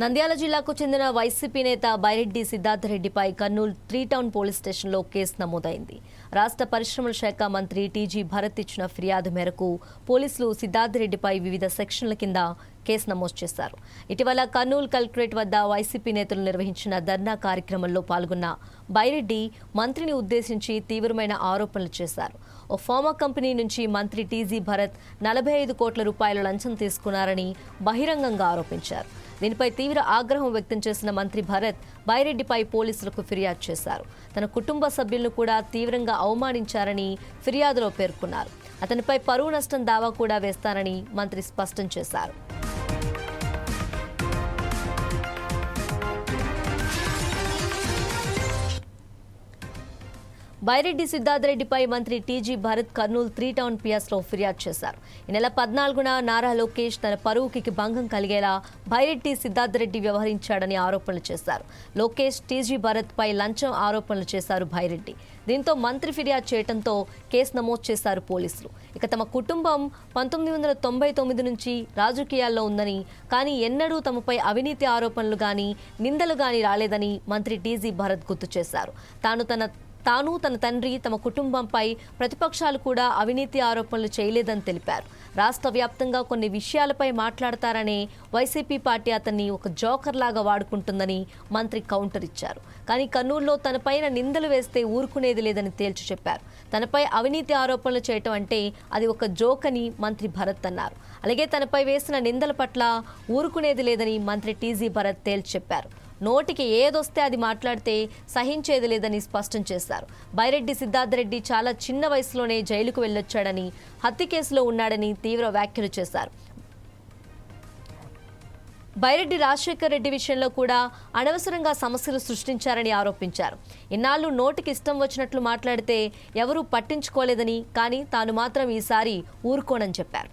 నంద్యాల జిల్లాకు చెందిన వైసీపీ నేత బైరెడ్డి సిద్ధార్థరెడ్డిపై కర్నూలు 3 టౌన్ పోలీస్ స్టేషన్లో కేసు నమోదైంది. రాష్ట్ర పరిశ్రమల శాఖ మంత్రి టీజీ భరత్ ఇచ్చిన ఫిర్యాదు మేరకు పోలీసులు సిద్ధార్థరెడ్డిపై వివిధ సెక్షన్ల కింద కేసు నమోదు చేశారు. ఇటీవల కర్నూలు కలెక్టరేట్ వద్ద వైసీపీ నేతలు నిర్వహించిన ధర్నా కార్యక్రమంలో పాల్గొన్న బైరెడ్డి మంత్రిని ఉద్దేశించి తీవ్రమైన ఆరోపణలు చేశారు. ఓ ఫార్మా కంపెనీ నుంచి మంత్రి టీజీ భరత్ 45 కోట్ల రూపాయల లంచం తీసుకున్నారని బహిరంగంగా ఆరోపించారు. దీనిపై తీవ్ర ఆగ్రహం వ్యక్తం చేసిన మంత్రి భరత్ బైరెడ్డిపై పోలీసులకు ఫిర్యాదు చేశారు. తన కుటుంబ సభ్యులను కూడా తీవ్రంగా అవమానించారని ఫిర్యాదులో పేర్కొన్నారు. అతనిపై పరువు నష్టం దావా కూడా వేస్తారని మంత్రి స్పష్టం చేశారు. బైరెడ్డి సిద్ధార్థరెడ్డిపై మంత్రి టీజీ భరత్ కర్నూలు 3 టౌన్ పిఎస్లో ఫిర్యాదు చేశారు. ఈ నెల 14న నారా లోకేష్ తన పరువుకి భంగం కలిగేలా బైరెడ్డి సిద్ధార్థరెడ్డి వ్యవహరించాడని ఆరోపణలు చేశారు. లోకేష్ టీజీ భరత్ పై లంచం ఆరోపణలు చేశారు బైరెడ్డి. దీంతో మంత్రి ఫిర్యాదు చేయడంతో కేసు నమోదు చేశారు పోలీసులు. ఇక తమ కుటుంబం 1999 నుంచి రాజకీయాల్లో ఉందని, కానీ ఎన్నడూ తమపై అవినీతి ఆరోపణలు గానీ నిందలు గానీ రాలేదని మంత్రి టీజీ భరత్ గుర్తు చేశారు. తాను తన తండ్రి తమ కుటుంబంపై ప్రతిపక్షాలు కూడా అవినీతి ఆరోపణలు చేయలేదని తెలిపారు. రాష్ట్ర వ్యాప్తంగా కొన్ని విషయాలపై మాట్లాడతారనే వైసీపీ పార్టీ అతన్ని ఒక జోకర్ లాగా వాడుకుంటుందని మంత్రి కౌంటర్ ఇచ్చారు. కానీ కర్నూలులో తనపైన నిందలు వేస్తే ఊరుకునేది లేదని తేల్చి చెప్పారు. తనపై అవినీతి ఆరోపణలు చేయటం అంటే అది ఒక జోక్ అని మంత్రి భరత్ అన్నారు. అలాగే తనపై వేసిన నిందల పట్ల ఊరుకునేది లేదని మంత్రి టీజీ భరత్ తేల్చి చెప్పారు. నోటికి ఏదొస్తే అది మాట్లాడితే సహించేది లేదని స్పష్టం చేశారు. బైరెడ్డి సిద్ధార్థరెడ్డి చాలా చిన్న వయసులోనే జైలుకు వెళ్లొచ్చాడని, హత్య కేసులో ఉన్నాడని తీవ్ర వ్యాఖ్యలు చేశారు. బైరెడ్డి రాజశేఖర్ రెడ్డి విషయంలో కూడా అనవసరంగా సమస్యలు సృష్టించారని ఆరోపించారు. ఇన్నాళ్లు నోటికి ఇష్టం వచ్చినట్లు మాట్లాడితే ఎవరూ పట్టించుకోలేదని, కానీ తాను మాత్రం ఈసారి ఊరుకోనని చెప్పారు.